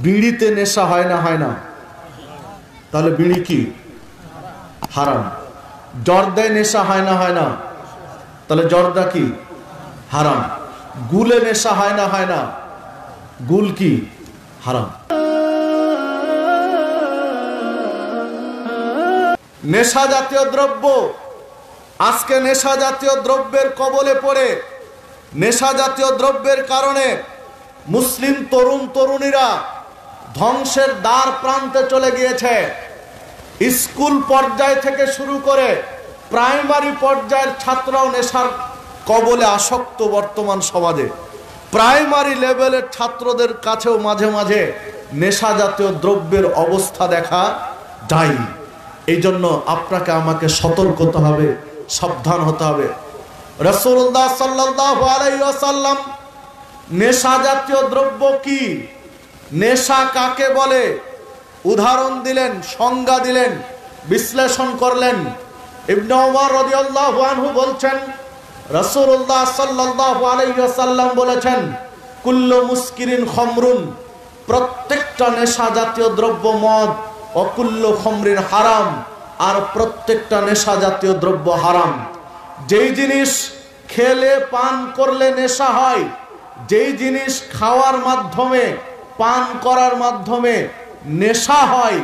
বিড়িতে নেশা হয় না হয় না? তাহলে বিড়ি কি? হারাম। জর্দায় নেশা হয় না হয় না? তাহলে জর্দা কি? হারাম। গুলে নেশা হয় না হয় না? গুল কি? হারাম। নেশা জাতীয় দ্রব্য, আজকে নেশা জাতীয় দ্রব্যের কবলে পড়ে, নেশা জাতীয় দ্রব্যের কারণে মুসলিম তরুণ তরুণীরা ধ্বংসের দ্বার প্রান্তে চলে গিয়েছে। স্কুল পর্যায় থেকে শুরু করে প্রাইমারি পর্যায়ের ছাত্ররাও নেশার কবলে আসক্ত। বর্তমান সমাজে প্রাইমারি লেভেলের ছাত্রদের কাছেও মাঝে মাঝে নেশা জাতীয় দ্রব্যের অবস্থা দেখা যায়। এই জন্য আপনাকে আমাকে সতর্ক হতে হবে, সাবধান হতে হবে। রাসূলুল্লাহ সাল্লাল্লাহু আলাইহি ওয়াসাল্লাম নেশা জাতীয় দ্রব্য কি, নেশা কাকে বলে উদাহরণ দিলেন, সংজ্ঞা দিলেন, বিশ্লেষণ করলেন। ইবনে ওমর রাদিয়াল্লাহু আনহু বলছেন, রাসূলুল্লাহ সাল্লাল্লাহু আলাইহি ওয়াসাল্লাম বলেছেন, কুল্লু মুসকিরিন খামরুন, প্রত্যেকটা নেশা জাতীয় দ্রব্য মদ, অকুল্লু খামরিন হারাম, আর প্রত্যেকটা নেশা জাতীয় দ্রব্য হারাম। যেই জিনিস খেলে পান করলে নেশা হয়, যেই জিনিস খাওয়ার মাধ্যমে পান করার মাধ্যমে নেশা হয়,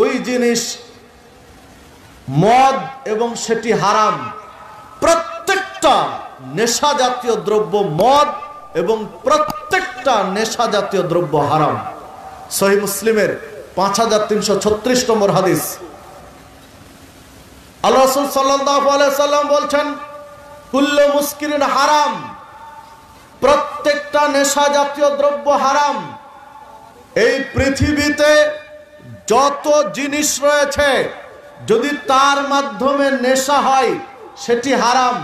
ওই জিনিস মদ এবং সেটি হারাম। প্রত্যেকটা নেশা জাতীয় দ্রব্য মদ এবং প্রত্যেকটা নেশা জাতীয় দ্রব্য হারাম। সহিহ মুসলিমের 5336 নম্বর হাদিস। আল্লাহ রাসূল সাল্লাল্লাহু আলাইহি সাল্লাম বলছেন, কুল্লু মুসকিরিন হারাম, প্রত্যেকটা নেশা জাতীয় দ্রব্য হারাম। এই পৃথিবীতে যত জিনিস রয়েছে যদি তার মাধ্যমে নেশা হয় সেটি হারাম।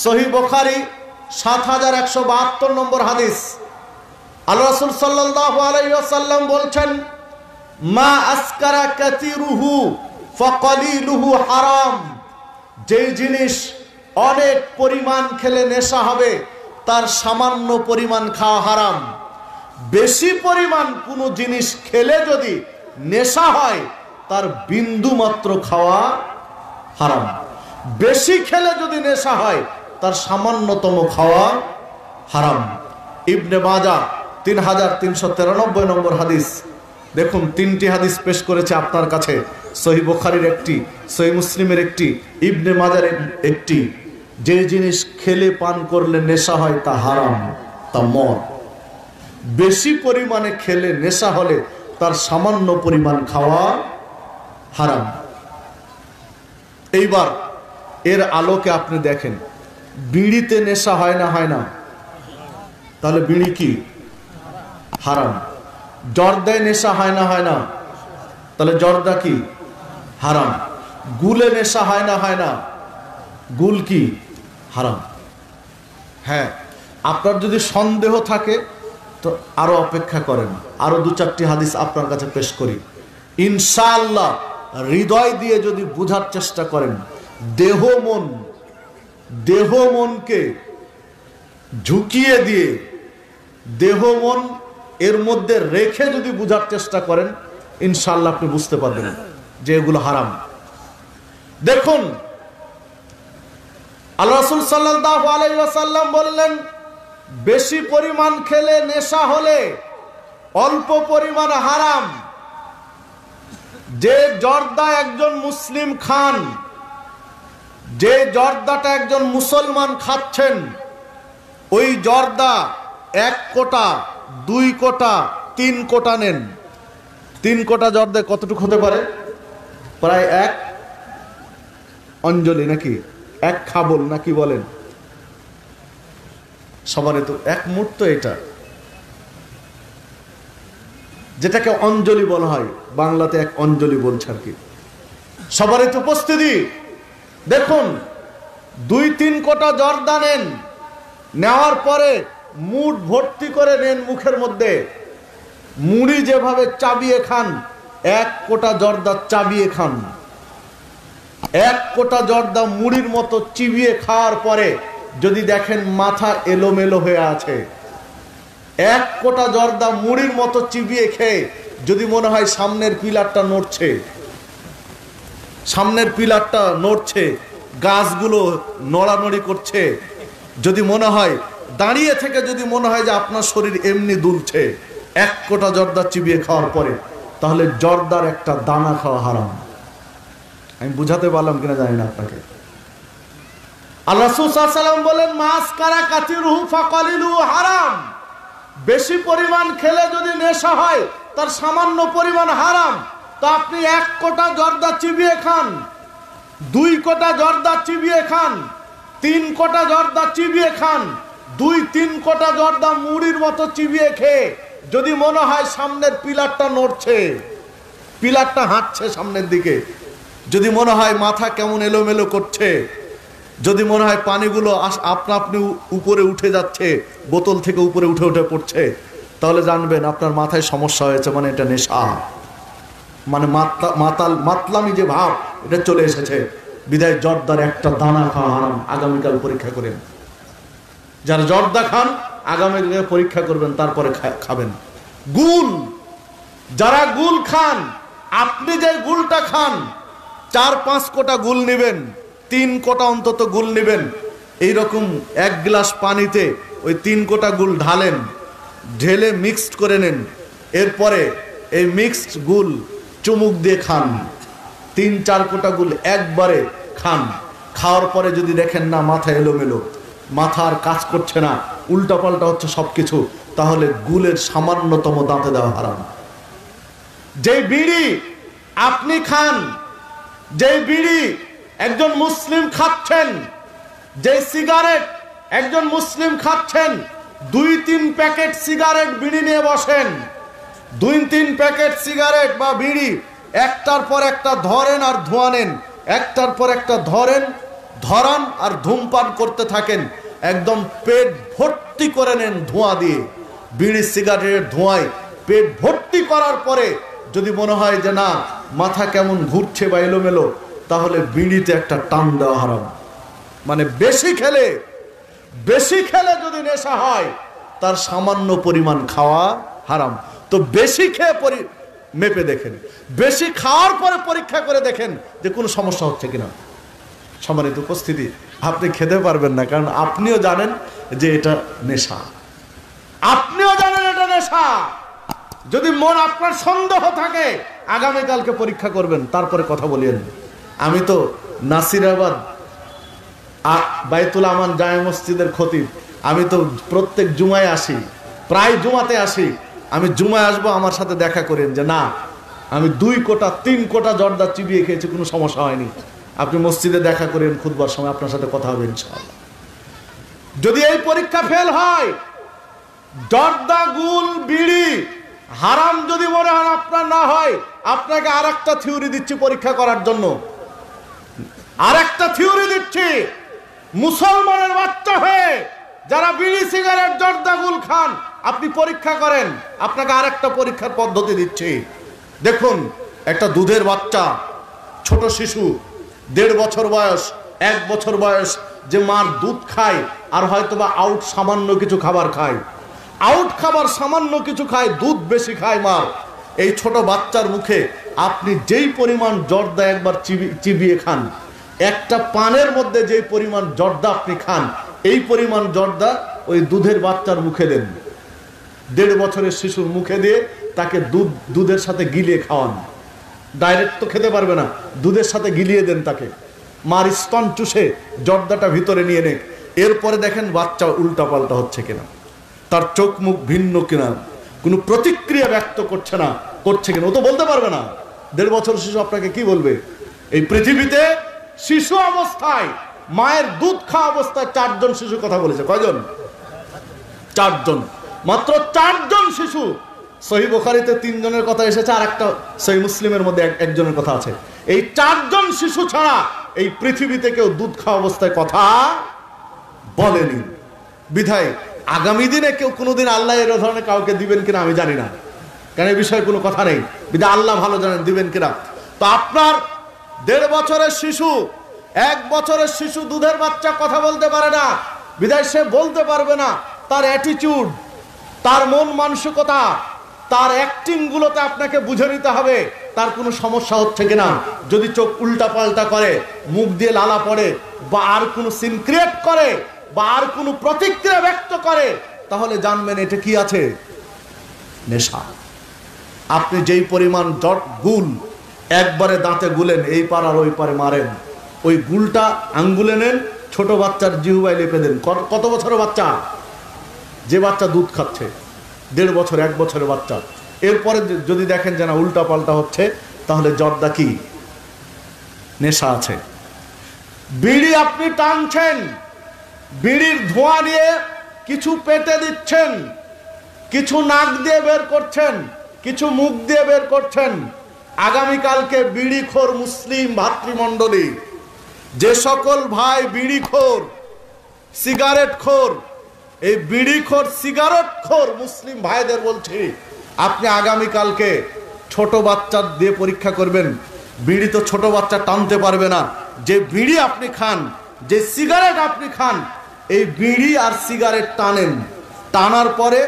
সহিহ বুখারী 7172 নম্বর হাদিস। আল্লাহ রাসূল সাল্লাল্লাহু আলাইহি ওয়াসাল্লাম বলছেন, মা আসকারা কাসীরুহু ফাকালিলুহু হারাম, যেই জিনিস অনেক পরিমাণ খেলে নেশা হবে তার সামান্য পরিমাণ খাওয়া হারাম। বেশি পরিমাণ কোনো জিনিস খেলে যদি নেশা হয় তার বিন্দু মাত্র খাওয়া হারাম। বেশি খেলে যদি নেশা হয় তার সামান্যতম খাওয়া হারাম। ইবনে মাজাহ 3393 নম্বর হাদিস। দেখুন, 3টি হাদিস পেশ করেছে আপনার কাছে, সহিহ বুখারীর একটি, সহিহ মুসলিমের একটি, ইবনে মাজার একটি। যে জিনিস খেলে পান করলে নেশা হয় তা হারাম, তা মদ। বেশি পরিমাণে খেলে নেশা হলে তার সামান্য পরিমাণ খাওয়া হারাম। এইবার এর আলোকে আপনি দেখেন, বিড়িতে নেশা হয় না হয় না? তাহলে বিড়ি কি? হারাম। জর্দায় নেশা হয় না হয় না? তাহলে জর্দা কি? হারাম। গুলে নেশা হয় না হয় না? গুল কি? হারাম। হ্যাঁ, আপনার যদি সন্দেহ থাকে তো আরো অপেক্ষা করেন, আরো 2-4টি হাদিস আপনার কাছে পেশ করি। ইনশাআল্লাহ হৃদয় দিয়ে যদি বুঝার চেষ্টা করেন, দেহ মনকে ঝুঁকিয়ে দিয়ে দেহ মন এর মধ্যে রেখে যদি বুঝার চেষ্টা করেন, ইনশাআল্লাহ আপনি বুঝতে পারবেন যে এগুলো হারাম। দেখুন, আল্লাহ রাসূল সাল্লাল্লাহু আলাইহি ওয়াসাল্লাম বললেন, বেশি পরিমাণ খেলে নেশা হলে অল্প পরিমাণ হারাম। যে জর্দা একজন মুসলিম খান, যে জর্দাটা একজন মুসলমান খাচ্ছেন, ওই জর্দা 1 কোটা, 2 কোটা, 3 কোটা নেন। 3 কোটা জর্দায় কতটুকু হতে পারে? প্রায় 1 অঞ্জলি, নাকি 1 খাবল, নাকি বলেন? সবারই তো 1 মুঠ, তো এটা যেটাকে অঞ্জলি বলা হয়, বাংলাতে 1 অঞ্জলি বলছে আর কি। সবারই তো উপস্থিতি। দেখুন, 2-3 কোটা জর্দা নেন, নেওয়ার পরে মুঠ ভর্তি করে নেন মুখের মধ্যে। মুড়ি যেভাবে চাবিয়ে খান, 1 কোটা জর্দা চাবিয়ে খান। 1 কোটা জর্দা মুড়ির মতো চিবিয়ে খাওয়ার পরে যদি দেখেন মাথা এলোমেলো হয়ে আছে, এক কোটা জর্দা মুড়ির মতো চিবিয়ে খেয়ে যদি মনে হয় সামনের পিলারটা নড়ছে, সামনের পিলারটা নড়ছে, গাছগুলো নড়ানড়ি করছে, যদি মনে হয় দাঁড়িয়ে থেকে যদি মনে হয় যে আপনার শরীর এমনি দুলছে এক কোটা জর্দা চিবিয়ে খাওয়ার পরে, তাহলে জর্দার একটা দানা খাওয়া হারাম। আমি বুঝাতে পারলাম কিনা জানি না আপনাকে। আল্লাহ রাসূল সাল্লাল্লাহু আলাইহি ওয়াসাল্লাম বলেন মাসকারা কাতিরুহু ফাকালিলুহু হারাম। বেশি পরিমাণ খেলে যদি নেশা হয় তার সামান্য পরিমাণ হারাম। তো আপনি এক কোটা জর্দা চিবিয়ে খান, 2 কোটা জর্দা চিবিয়ে খান, 3 কোটা জর্দা চিবিয়ে খান, 2-3 কোটা জর্দা মুড়ির মতো চিবিয়ে খেয়ে যদি মনে হয় সামনের পিলারটা নড়ছে, পিলারটা হাঁটছে সামনের দিকে, যদি মনে হয় মাথা কেমন এলোমেলো করছে, যদি মনে হয় পানিগুলো আপনা আপনি উপরে উঠে যাচ্ছে, বোতল থেকে উপরে উঠে উঠে পড়ছে, তাহলে জানবেন আপনার মাথায় সমস্যা হয়েছে, মানে এটা নেশা, মানে মাতলামি যে ভাব এটা চলে এসেছে। বিদায় জর্দার একটা দানা খাওয়া হারাম। আগামীকাল পরীক্ষা করেন, যারা জর্দা খান আগামীকাল পরীক্ষা করবেন, তারপরে খাবেন। গুল, যারা গুল খান, আপনি যে গুলটা খান 4-5 কোটা গুল নেবেন, 3 কোটা অন্তত গুল নেবেন, এইরকম 1 গ্লাস পানিতে ওই 3 কোটা গুল ঢালেন, ঢেলে মিক্সড করে নেন, এরপরে এই মিক্সড গুল চুমুক দিয়ে খান, 3-4 কোটা গুল একবারে খান। খাওয়ার পরে যদি দেখেন না মাথা এলোমেলো, মাথার কাজ করছে না, উল্টা পাল্টা হচ্ছে সবকিছু, তাহলে গুলের সামান্যতম দাঁতে দেওয়া হারাম। যেই বিড়ি আপনি খান, যেই বিড়ি একজন মুসলিম খাচ্ছেন, যেই সিগারেট একজন মুসলিম খাচ্ছেন, 2-3 প্যাকেট সিগারেট বিড়ি নিয়ে বসেন, 2-3 প্যাকেট সিগারেট বা বিড়ি একটার পর একটা ধরেন আর ধোঁয়া নেন, একটার পর একটা ধরান আর ধূমপান করতে থাকেন, একদম পেট ভর্তি করে নেন ধোঁয়া দিয়ে, বিড়ি সিগারেটের ধোঁয়ায় পেট ভর্তি করার পরে যদি মনে হয় যে না মাথা কেমন ঘুরছে বা এলোমেলো, তাহলে বিড়িতে একটা টান দেওয়া হারাম। মানে বেশি খেলে যদি নেশা হয় তার সামান্য পরিমাণ খাওয়া হারাম। তো বেশি খেয়ে মেপে দেখেন, বেশি খাওয়ার পরে পরীক্ষা করে দেখেন যে কোনো সমস্যা হচ্ছে কিনা। সম্মানিত উপস্থিতি, আপনি খেতে পারবেন না, কারণ আপনিও জানেন যে এটা নেশা, আপনিও জানেন এটা নেশা। যদি মন আপনার সন্দেহ থাকে আগামীকালকে পরীক্ষা করবেন, তারপরে কথা বলিয়েন। আমি তো নাসিরাবাদ বাইতুল আমান জামে মসজিদের খতিব, আমি তো প্রত্যেক জুমায় আসি, প্রায় জুমাতে আসি। আমি জুমায় আসবো, আমার সাথে দেখা করেন যে না আমি 2 কোটা 3 কোটা জর্দা চিবিয়ে খেয়েছি, কোনো সমস্যা হয়নি। আপনি মসজিদে দেখা করেন, খুতবার সময় আপনার সাথে কথা হবে ইনশাআল্লাহ। যদি এই পরীক্ষা ফেল হয়, জর্দা গুল বিড়ি হারাম যদি মনে হয় আপনার না হয়, আপনাকে আরেকটা থিওরি দিচ্ছি পরীক্ষা করার জন্য, আরেকটা থিওরি দিচ্ছি। মুসলমানের বাচ্চা হয়ে যারা বিড়ি সিগারেট জর্দা গুল খান, আপনি পরীক্ষা করেন, আপনাকে আরেকটা পরীক্ষার পদ্ধতি দিচ্ছি। দেখুন, একটা দুধের বাচ্চা, ছোট শিশু, 1.5 বছর বয়স, 1 বছর বয়স, যে মার দুধ খায় আর হয়তোবা আউট সামান্য কিছু খাবার খায়, আউট খাবার সামান্য কিছু খায়, দুধ বেশি খায় মা, এই ছোট বাচ্চার মুখে আপনি যেই পরিমাণ জর্দা একবার চিবিয়ে খান, একটা পানের মধ্যে যেই পরিমাণ জর্দা আপনি খান, এই পরিমাণ জর্দা ওই দুধের বাচ্চার মুখে দেন। 1.5 বছরের শিশুর মুখে দিয়ে তাকে দুধের সাথে গিলিয়ে খাওয়ান। ডাইরেক্ট তো খেতে পারবে না, দুধের সাথে গিলিয়ে দেন তাকে, মার স্তন চুষে জর্দাটা ভিতরে নিয়ে নেক। এরপরে দেখেন বাচ্চা উল্টা পাল্টা হচ্ছে কিনা, তার চোখ মুখ ভিন্ন কিনা, কোনো প্রতিক্রিয়া ব্যক্ত করছে কিনা, ও তো বলতে পারবে না। 1.5 বছর শিশু আপনাকে কি বলবে? এই পৃথিবীতে শিশু অবস্থায়, মায়ের দুধ খাওয়া অবস্থায় 4 জন শিশু কথা বলেছে। কয়জন? 4 জন, মাত্র 4 জন শিশু। সহিহ বুখারীতে 3 জনের কথা এসেছে, আর একটা সহিহ মুসলিমের মধ্যে 1 জনের কথা আছে। এই 4 জন শিশু ছাড়া এই পৃথিবীতে কেউ দুধ খাওয়া অবস্থায় কথা বলেনি। বিধায় আগামী দিনে কেউ কোনোদিন আল্লাহ এর ধরনের কাউকে দিবেন কিনা আমি জানি না, কারণ এই বিষয়ে কোনো কথা নেই। বিধায় আল্লাহ ভালো জানেন দিবেন কিনা। তো আপনার 1.5 বছরের শিশু, 1 বছরের শিশু দুধের বাচ্চা কথা বলতে পারে না, বিধায় সে বলতে পারবে না, তার অ্যাটিটিউড, তার মন মানসিকতা, তার অ্যাক্টিং গুলোতে আপনাকে বুঝে নিতে হবে তার কোনো সমস্যা হচ্ছে কিনা। যদি চোখ উল্টা পাল্টা করে, মুখ দিয়ে লালা পড়ে, বা আর কোনো সিন ক্রিয়েট করে, বা আর কোনো প্রতিক্রিয়া ব্যক্ত করে, তাহলে জানবেন এটা কি আছে, নেশা। আপনি যেই পরিমাণ গুল একবারে দাঁতে গুলেন, এই পার আর ওই পারে মারেন, ওই গুলটা আঙ্গুলে নেন, ছোট বাচ্চার জিহ্বায় লেপে দেন। কত বছরের বাচ্চা? যে বাচ্চা দুধ খাচ্ছে, 1.5 বছর 1 বছরের বাচ্চা। এরপরে যদি দেখেন যে না উল্টা পাল্টা হচ্ছে, তাহলে জর্দা কি, নেশা আছে। বিড়ি আপনি টানছেন, বিড়ির ধোঁয়া নিয়ে কিছু পেটে দিচ্ছেন, কিছু নাক দিয়ে বের করছেন, কিছু মুখ দিয়ে বের করছেন। আগামীকালকে বিড়িখোর মুসলিম ভাতৃমণ্ডলী, যে সকল ভাই বিড়িখোর, সিগারেট খোর, এই বিড়িখোর সিগারেট খোর মুসলিম ভাইদের বলছি, আপনি আগামীকালকে ছোট বাচ্চা দিয়ে পরীক্ষা করবেন। বিড়ি তো ছোট বাচ্চা টানতে পারবে না। যে বিড়ি আপনি খান, যে সিগারেট আপনি খান, এই বিড়ি আর সিগারেট টানেন, টানার পরে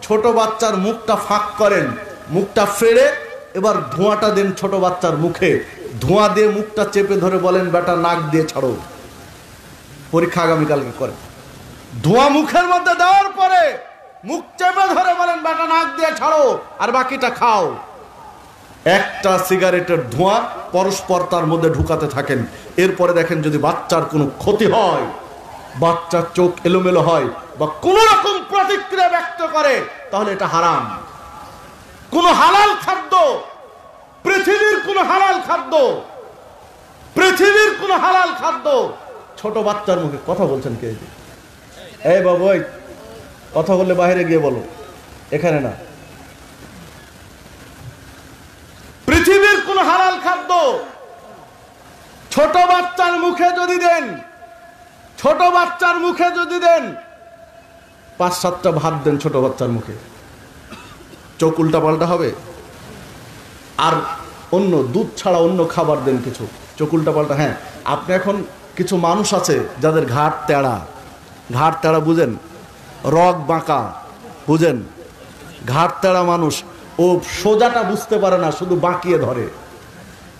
ছোট বাচ্চার মুখটা ফাঁক করেন, মুখটা ফেড়ে এবার ধোঁয়াটা দেন ছোট বাচ্চার মুখে, ধোঁয়া দিয়ে মুখটা চেপে ধরে বলেন বেটা নাক দিয়ে ছাড়ো। পরীক্ষা আগামীকালকে করেন। ধোঁয়া মুখের মধ্যে দেওয়ার পরে মুখ চেপে ধরে বলেন বেটা নাক দিয়ে ছাড়ো, আর বাকিটা খাও। একটা সিগারেটের ধোঁয়া পরস্পর তার মধ্যে ঢুকাতে থাকেন। এরপরে দেখেন যদি বাচ্চার কোনো ক্ষতি হয়, বাচ্চার চোখ এলোমেলো হয়, বা কোন রকম প্রতিক্রিয়া ব্যক্ত করে, তাহলে এটা হারাম। কোন হালাল খাদ্য, পৃথিবীর কোন হালাল খাদ্য, পৃথিবীর কোন হালাল খাদ্য ছোট বাচ্চার মুখে, কথা বলছেন কে? এই বাবু, কথা বললে বাইরে গিয়ে বলো, এখানে না। পৃথিবীর কোন হালাল খাদ্য ছোট বাচ্চার মুখে যদি দেন, ছোট বাচ্চার মুখে যদি দেন, 5-7টা ভাত দেন ছোট বাচ্চার মুখে, চোখ উল্টা পাল্টা হবে। আর অন্য দুধ ছাড়া অন্য খাবার দেন কিছু, চোখ উল্টা পাল্টা। হ্যাঁ, আপনি এখন কিছু মানুষ আছে যাদের ঘাট তেড়া, ঘাট তেড়া বুঝেন, রগ বাঁকা বুঝেন, ঘাট তেড়া মানুষ, ও সোজাটা বুঝতে পারে না, শুধু বাঁকিয়ে ধরে,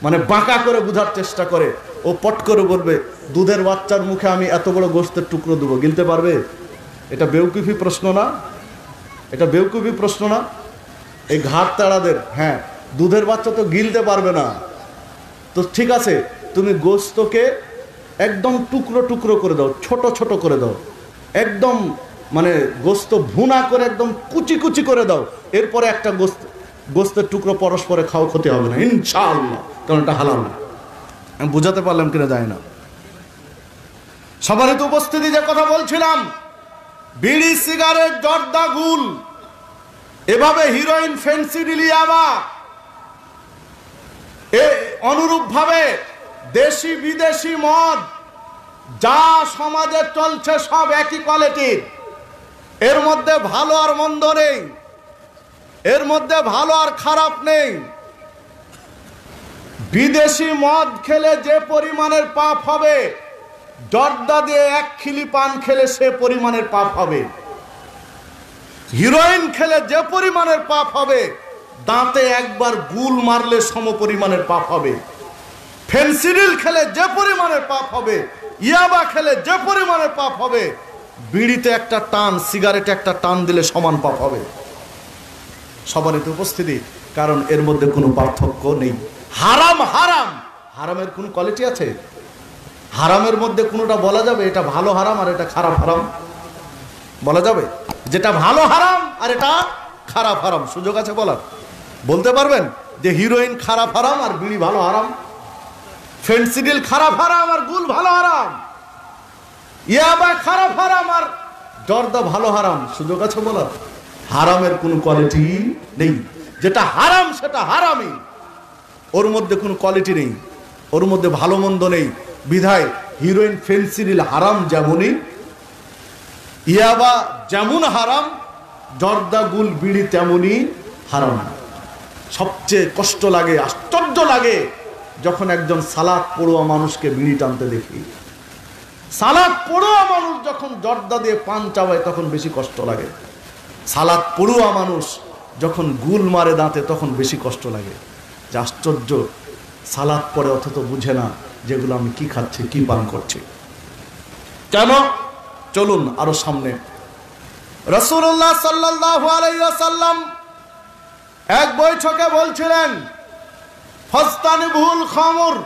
মানে বাঁকা করে বোঝার চেষ্টা করে। ও পট করে বলবে দুধের বাচ্চার মুখে আমি এত বড় গোস্তের টুকরো দেবো, গিলতে পারবে? এটা বেউকুফি প্রশ্ন না? এটা বেউকুফি প্রশ্ন না? এই ঘাট তেড়াদের, হ্যাঁ, দুধের বাচ্চা তো গিলতে পারবে না, তো ঠিক আছে তুমি গোস্তকে একদম টুকরো টুকরো করে দাও, ছোট ছোট করে দাও, একদম মানে গোস্ত ভুনা করে একদম কুচি কুচি করে দাও, এরপরে একটা গোস্তের টুকরো পরস্পরে খাও, ক্ষতি হবে না ইনশাআল্লাহ, কারণ এটা হালাল না। আমি বুঝাতে পারলাম কিনা যায় না। সবার তো উপস্থিতি যে কথা বলছিলাম, বিড়ি, সিগারেট, জর্দা, গুল, এভাবে হিরোইন, ফেন্সিডিল, ইয়াবা, অনুরূপ ভাবে দেশি বিদেশি মদ যা সমাজে চলছে সব একই কোয়ালিটির। এর মধ্যে ভালো আর মন্দ নেই, এর মধ্যে ভালো আর খারাপ নেই। বিদেশি মদ খেলে যে পরিমাণের পাপ হবে, জর্দা দিয়ে 1 খিলি পান খেলে সে পরিমাণের পাপ হবে। হিরোইন খেলে যে পরিমাণের পাপ হবে, দাঁতে একবার গুল মারলে সম পরিমাণের পাপ হবে। ফেন্সিডিল খেলে যে পরিমাণের পাপ হবে, ইয়াবা খেলে যে পরিমাণের পাপ হবে, বিড়িতে একটা টান, সিগারেটে একটা টান দিলে সমান পাপ হবে। সবারই তো উপস্থিতি, কারণ এর মধ্যে কোনো পার্থক্য নেই। হারাম হারাম, হারামের কোনো কোয়ালিটি আছে? হারামের মধ্যে কোনোটা বলা যাবে এটা ভালো হারাম আর এটা খারাপ হারাম? বলা যাবে? যেটা ভালো হারাম আর এটা খারাপ হারাম, সুযোগ আছে বলার? বলতে পারবেন যে হিরোইন খারাপ হারাম আর বিড়ি ভালো হারাম, ফেন্সিডিল খারাপ হারাম আর গুল ভালো হারাম, ইয়াবা খারাপ হারাম আর জর্দা ভালো হারাম? সুযোগ আছে বলার? হারামের কোনো কোয়ালিটি নেই। যেটা হারাম সেটা হারামই, ওর মধ্যে কোনো কোয়ালিটি নেই, ওর মধ্যে ভালো মন্দ নেই। বিধায় হিরোইন, ফেন্সিডিল হারাম যেমনই, ইয়াবা যেমন হারাম, জর্দা, গুল, বিড়ি তেমনই হারাম। সবচেয়ে কষ্ট লাগে, আশ্চর্য লাগে যখন একজন সালাত পড়ুয়া মানুষকে বিড়ি টানতে দেখি। সালাত পড়ুয়া মানুষ যখন জর্দা দিয়ে পান চাবায় তখন বেশি কষ্ট লাগে। সালাত পড়ুয়া মানুষ যখন গুল মারে দাঁতে তখন বেশি কষ্ট লাগে, যে আশ্চর্য, সালাত পড়ে অথচ বুঝে না যেগুলো আমি কি খাচ্ছি, কি পান করছি। কেন? চলুন আরো সামনে। রাসূলুল্লাহ সাল্লাল্লাহু আলাইহি ওয়াসাল্লাম এক বৈঠকে বলছিলেন, ফাস্তানিবুল খামর,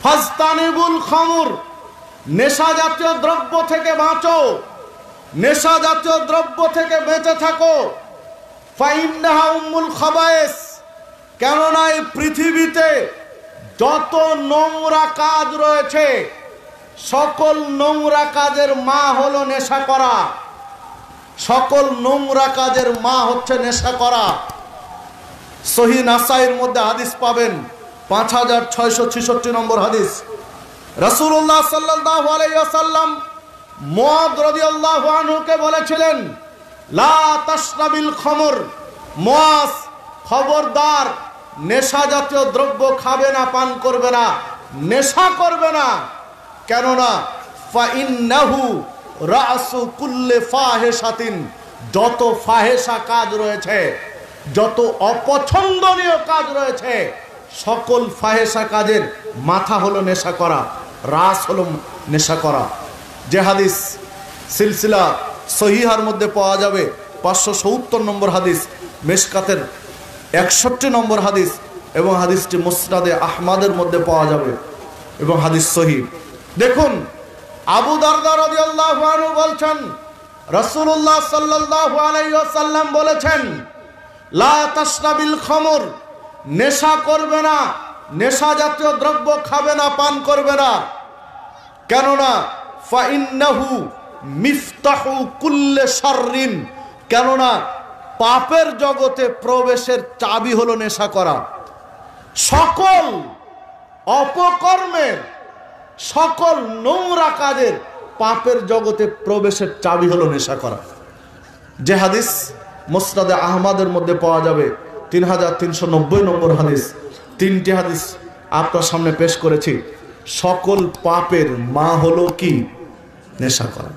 ফাস্তানিবুল খামর, নেশা জাতীয় দ্রব্য থেকে বাঁচো, নেশা জাতীয় দ্রব্য থেকে বেঁচে থাকো। ফাইন্নাহা উম্মুল খাবায়েস, কেননা এই পৃথিবীতে যত নোংরা কাজ রয়েছে সকল নোংরা কাজের মা হলো নেশা করা, সকল নোংরা কাজের মা হচ্ছে নেশা করা। সহিহ নাসাইর মধ্যে হাদিস পাবেন 5666 নম্বর হাদিস। রাসূলুল্লাহ সাল্লাল্লাহু আলাইহি ওয়াসাল্লাম মুআদ রাদিয়াল্লাহু আনহুকে বলেছিলেন, লা তাশরাবিল খামর, মুআজ খবরদার নেশা জাতীয় দ্রব্য খাবে না, পান করবে না, নেশা করবে না। কেননা ফাইন্নাহু রাসু কুল্লি ফাহিশাতিন, যত ফাহেসা কাজ রয়েছে, যত অপছন্দনীয় কাজ রয়েছে, সকল ফাহেসা কাজের মাথা হলো নেশা করা, রাস হলো নেশা করা। যে হাদিস সিলসিলা সহিহার মধ্যে পাওয়া যাবে 570 নম্বর হাদিস, মেশকাতের 61 নম্বর হাদিস, এবং হাদিসটি মুসনাদে আহমদের মধ্যে পাওয়া যাবে এবং হাদিস সহিহ। দেখুন, আবু দারদা রাদিয়াল্লাহু আনহু বলছেন, রাসূলুল্লাহ সাল্লাল্লাহু আলাইহি ওয়াসাল্লাম বলেছেন, লা তাশরাবিল খামর, নেশা করবে না, নেশা জাতীয় দ্রব্য খাবে না, পান করবে না। কেননা ফাইন্নাহু মিফতাহু কুল্লি শাররিন, কেননা পাপের জগতে প্রবেশের চাবি হলো নেশা করা। সকল অপকর্মের, সকল নোংরা কাজের পাপের জগতে প্রবেশের চাবি হলো নেশা করা। যে হাদিস মুসনাদে আহমদের মধ্যে পাওয়া যাবে 3390 নম্বর হাদিস। তিনটি হাদিস আপনার সামনে পেশ করেছি। সকল পাপের মা হলো কি? নেশা করা।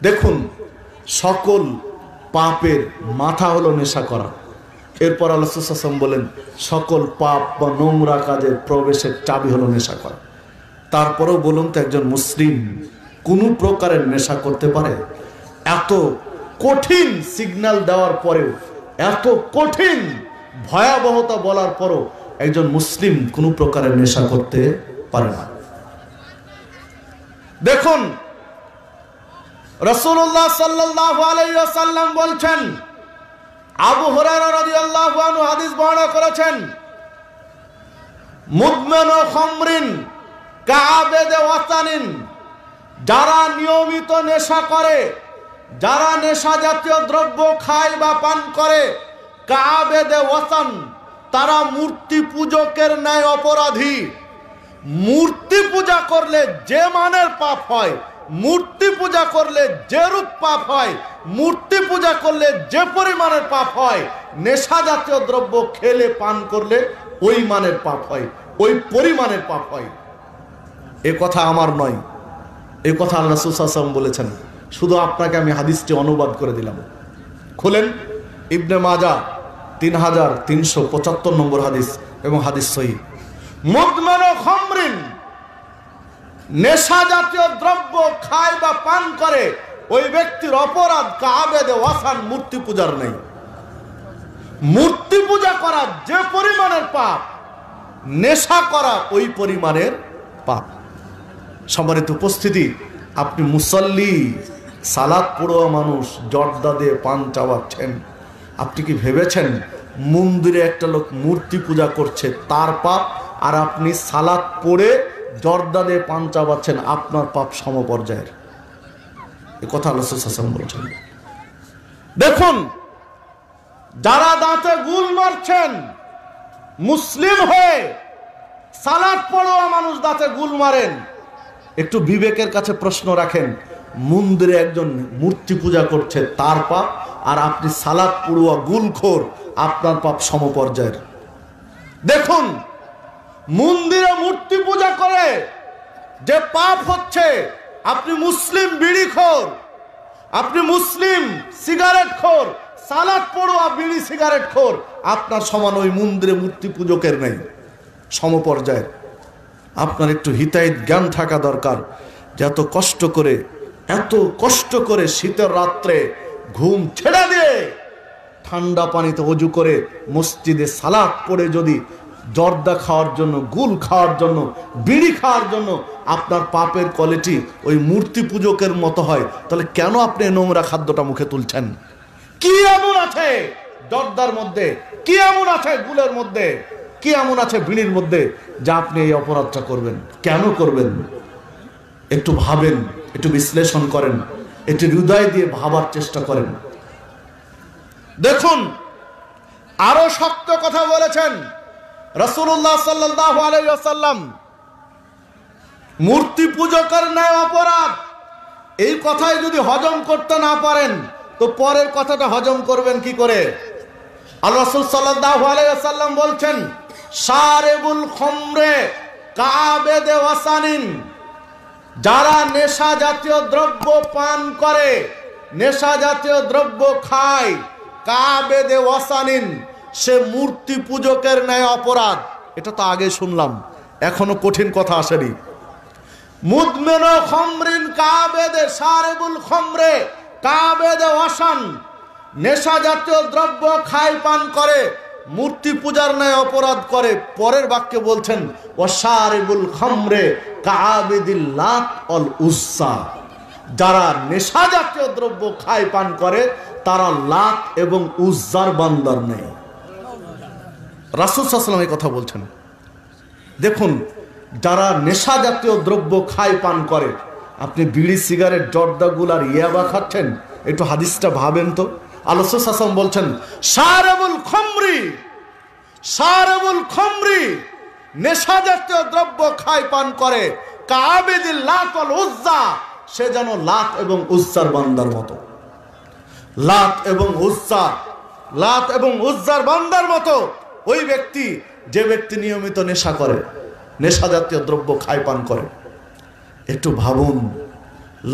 দেখুন, সকল পাপের মাথা হলো নেশা করা। এরপর আল্লাহ রাসূল সাল্লাল্লাহু আলাইহি ওয়াসাল্লাম বলেন, সকল পাপ বা নোংরা কাজের প্রবেশের চাবি হলো নেশা করা। তারপরেও বলুন তো, একজন মুসলিম কোন প্রকারের নেশা করতে পারে? এত কঠিন সিগন্যাল দেওয়ার পরেও, এত কঠিন ভয়াবহতা বলার পরও একজন মুসলিম কোন প্রকারের নেশা করতে পারে না। দেখুন, রাসূলুল্লাহ সাল্লাল্লাহু আলাইহি ওয়াসাল্লাম বলছেন, আবু হুরায়রা রাদিয়াল্লাহু আনহু হাদিস বর্ণনা করেছেন, মুদমিনু খামরিন কাআবেদে ওয়াতানিন, যারা নিয়মিত নেশা করে, যারা নেশা জাতীয় দ্রব্য খায় বা পান করে, কাআবেদে ওয়াতান, তারা মূর্তি পূজকের ন্যায় অপরাধী। মূর্তি পূজা করলে যে মানের পাপ হয়, মূর্তি পূজা করলে যে রূপ পাপ হয়, মূর্তি পূজা করলে যে পরিমাণের পাপ হয়, নেশা জাতীয় দ্রব্য খেলে পান করলে ওই মানের পাপ হয়, ওই পরিমাণের পাপ হয়। এ কথা আমার নয়, এ কথা আল্লাহ রাসূল সাল্লাল্লাহু আলাইহি ওয়াসাল্লাম বলেছেন। শুধু আপনাকে আমি হাদিসটি অনুবাদ করে দিলাম। খুলেন ইবনে মাজাহ 3375 নম্বর হাদিস এবং হাদিস সহিহ। মুদমিনু খামরিন, নেশা জাতীয় দ্রব্য খায় বা পান করে ওই ব্যক্তির অপরাধ কাআবেদে ওয়াসান, মূর্তি পূজার নেই। মূর্তি পূজা করা যে পরিমাণের পাপ, নেশা করা ওই পরিমাণের পাপ। সম্মানিত উপস্থিতি, আপনি মুসল্লি, সালাত পড়ুয়া মানুষ, জর্দা দিয়ে পান চাবাচ্ছেন, আপনি কি ভেবেছেন মন্দিরে একটা লোক মূর্তি পূজা করছে তার পাপ, আর আপনি সালাত পড়ে জর্দা দিয়ে পান চাবাচ্ছেন, আপনার পাপ সমপর্যায়ের? এ কথা আল্লাহ রাসূল সাল্লাল্লাহু আলাইহি ওয়াসাল্লাম বলছেন। দেখুন, যারা দাঁতে গুল মারছেন, মুসলিম হয়ে সালাত পড়ুয়া মানুষ দাঁতে গুল মারেন, একটু বিবেকের কাছে প্রশ্ন রাখেন, মন্দিরে একজন মূর্তি পূজা করছে তার পাপ, আর আপনি সালাত পড়ুয়া গুলখোর, আপনার পাপ সমপর্যায়ের। দেখুন, মন্দিরে মূর্তি পূজা করে যে পাপ হচ্ছে, আপনি মুসলিম বিড়িখোর, আপনি মুসলিম সিগারেট খোর, সালাত পড়ুয়া বিড়ি সিগারেট খোর, আপনার সমান ওই মন্দিরে মূর্তি পূজকের নেই, সমপর্যায়ের। আপনার একটু হিতাহিত জ্ঞান থাকা দরকার যে এত কষ্ট করে শীতের রাত্রে ঘুম ছেড়ে দিয়ে ঠান্ডা পানিতে অজু করে মসজিদে সালাত পড়ে যদি জর্দা খাওয়ার জন্য, গুল খাওয়ার জন্য, বিড়ি খাওয়ার জন্য আপনার পাপের কোয়ালিটি ওই মূর্তি পূজকের মতো হয়, তাহলে কেন আপনি নোংরা খাদ্যটা মুখে তুলছেন? কি এমন আছে জর্দার মধ্যে, কি এমন আছে গুলের মধ্যে, কি এমন আছে বিড়ির মধ্যে যা আপনি এই অপরাধটা করবেন? কেন করবেন? একটু ভাবেন, একটু বিশ্লেষণ করেন, একটু হৃদয় দিয়ে ভাবার চেষ্টা করেন। দেখুন, আরো শক্ত কথা বলেছেন রাসূলুল্লাহ সাল্লাল্লাহু আলাইহি ওয়াসাল্লাম, মূর্তি পূজকের ন্যায় অপরাধ। এই কথাই যদি হজম করতে না পারেন তো পরের কথাটা হজম করবেন কি করে? আল্লাহ রাসূল সাল্লাল্লাহু আলাইহি ওয়াসাল্লাম বলছেন, শারিবুল খামরে কাবেদে ওয়াসানিন, যারা নেশা জাতীয় দ্রব্য পান করে, নেশা জাতীয় দ্রব্য খায়, কাবেদে ওয়াসানিন, সে মূর্তি পূজকের ন্যায় অপরাধ। এটা তো আগে শুনলাম, এখনো কঠিন কথা আসেনি। মুদমিন খামরিন কাবেদে, শারিবুল খামরে কাবেদে ওয়াসান, নেশা জাতীয় দ্রব্য খায় পান করে, মূর্তি পূজার ন্যায় অপরাধ করে। পরের বাক্যে বলছেন, ওয়াশারিবুল খামরে কাবেদিল লাত ওয়াল উজ্জা, যারা নেশা জাতীয় দ্রব্য খায় পান করে তারা লাত এবং উজ্জার বান্দার নেই। রাসূল সাল্লাল্লাহু আলাইহি ওয়াসাল্লাম এই কথা বলছেন। দেখুন, যারা নেশা জাতীয় দ্রব্য খায় পান করে, আপনি বিড়ি সিগারেট জর্দাগুল আর ইয়াবা খাচ্ছেন, একটু হাদিসটা ভাবেন তো। আল্লাহ রাসূল সাল্লাল্লাহু আলাইহি ওয়াসাল্লাম বলছেন, শারিবুল খামরি, নেশা জাতীয় দ্রব্য খায় পান করে, কাবেদিল লাত ওয়াল উজ্জা, সে যেন লাত এবং উজ্জার বান্দার মতো। লাত এবং উজ্জার বান্দার মতো ওই ব্যক্তি, যে ব্যক্তি নিয়মিত নেশা করে, নেশা জাতীয় দ্রব্য খায় পান করে। একটু ভাবুন,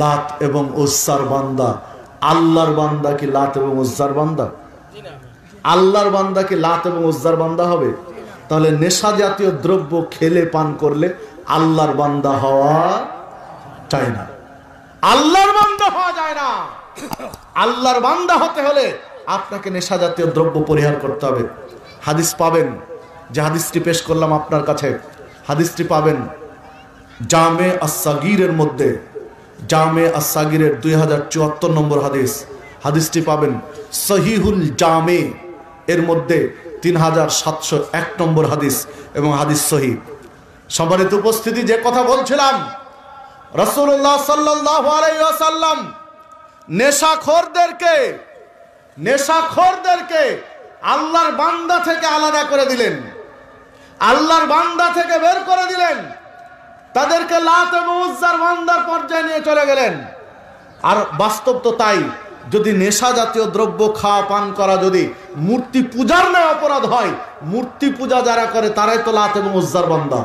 লাত এবং উজ্জার বান্দা, আল্লাহর বান্দা কি লাত এবং উজ্জার বান্দা? আল্লাহর বান্দা কি লাত এবং উজ্জার বান্দা হবে? তাহলে নেশা জাতীয় দ্রব্য খেলে পান করলে আল্লাহর বান্দা হওয়া যায় না, আল্লাহর বান্দা হওয়া যায় না। আল্লাহর বান্দা হতে হলে আপনাকে নেশা জাতীয় দ্রব্য পরিহার করতে হবে। হাদিস পাবেন, যে হাদিসটি পেশ করলাম আপনার কাছে, হাদিসটি পাবেন জামে আস-সাগীরের মধ্যে, জামে আস-সাগীরের 2074 নম্বর হাদিস। হাদিসটি পাবেন সহিহুল জামে এর মধ্যে 3701 নম্বর হাদিস, এবং হাদিস সহিহ। সম্মানিত উপস্থিতি, যে কথা বলছিলাম, রাসূলুল্লাহ সাল্লাল্লাহু আলাইহি ওয়াসাল্লাম নেশাখোরদেরকে আল্লাহর বান্দা থেকে আলাদা করে দিলেন, আল্লাহর বান্দা থেকে বের করে দিলেন, তাদেরকে লাত এবং উজ্জার বান্দার পর্যায়ে নিয়ে চলে গেলেন। আর বাস্তব তো তাই। যদি নেশা জাতীয় দ্রব্য খাওয়া পান করা যদি মূর্তি পূজার ন্যায় অপরাধ হয়, মূর্তি পূজা যারা করে তারাই তো লাত এবং উজ্জার বান্দা।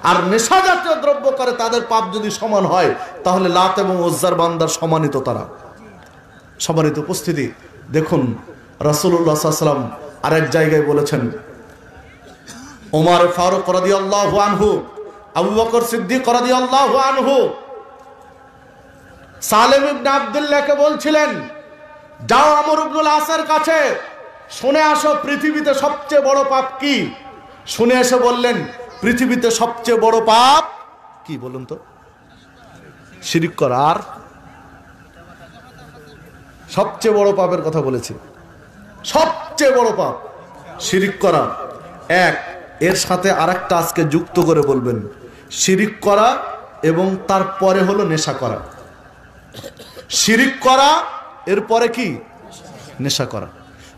আর নেশা জাতীয় দ্রব্য করে তাদের পাপ যদি সমান হয়, তাহলে লাত এবং উজ্জার বান্দার সমানিত তারা। সম্মানিত উপস্থিতি, দেখুন রাসূলুল্লাহ সাল্লাল্লাহু আলাইহি ওয়াসাল্লাম আরেক জায়গায় বলেছেন, ওমর ফারুক রাদিয়াল্লাহু আনহু, আবু বকর সিদ্দিক রাদিয়াল্লাহু আনহু সালেম ইবনে আব্দুল্লাহকে বলছিলেন, যাও আমর ইবনুল আসের কাছে শুনে আসো পৃথিবীতে সবচেয়ে বড় পাপ কি। শুনে এসে বললেন, পৃথিবীতে সবচেয়ে বড় পাপ কি বলুন তো? শিরক করা। আর সবচেয়ে বড় পাপের কথা বলেছি, সবচেয়ে বড় পাপ শিরক করা। এক, এর সাথে আরেকটা আজকে যুক্ত করে বলবেন, শিরক করা এবং তারপরে হলো নেশা করা। শিরক করা, এরপরে কি? নেশা করা।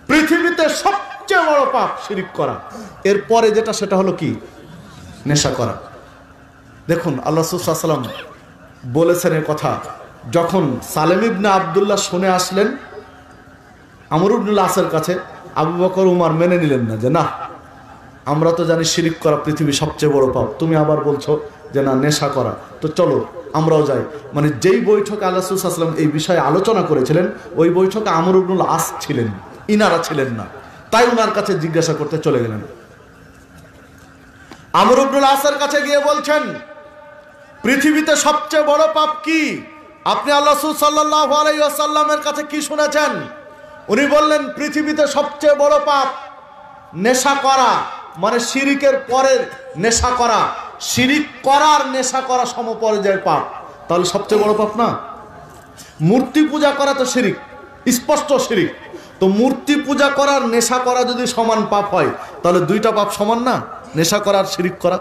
পৃথিবীতে সবচেয়ে বড় পাপ শিরক করা, এরপরে যেটা সেটা হলো কি? নেশা করা। দেখুন আল্লাহ রাসূল সাল্লাল্লাহু আলাইহি ওয়াসাল্লাম বলেছেন এর কথা, যখন সালেম ইবনে আব্দুল্লাহ শুনে আসলেন আমর ইবনুল আসের কাছে, আবু বকর উমর মেনে নিলেন না, যে না, আমরা তো জানি শিরক করা পৃথিবীর সবচেয়ে বড় পাপ, তুমি আবার বলছো যে না নেশা করা, তো চলো আমরাও যাই। মানে যেই বৈঠকে আল্লাহ রাসূল সাল্লাল্লাহু আলাইহি ওয়াসাল্লাম এই বিষয়ে আলোচনা করেছিলেন, ওই বৈঠকে আমর ইবনুল আস ছিলেন, ইনারা ছিলেন না। তাই উনার কাছে জিজ্ঞাসা করতে চলে গেলেন। আমর ইবনুল আসের কাছে গিয়ে বলছেন, পৃথিবীতে সবচেয়ে বড় পাপ কি? আপনি আল্লাহ রাসূল সাল্লাল্লাহু আলাইহি ওয়াসাল্লামের কাছে কি শুনেছেন? উনি বললেন, পৃথিবীতে সবচেয়ে বড় পাপ নেশা করা, মানে শিরিকের পরের নেশা করা। শিরিক করার নেশা করা সমপর্যায়ের পাপ। তাহলে সবচেয়ে বড় পাপ না? মূর্তি পূজা করা তো শিরিক, স্পষ্ট শিরিক। তো মূর্তি পূজা করার নেশা করা যদি সমান পাপ হয়, তাহলে দুইটা পাপ সমান না? নেশা করা আর শিরিক করা।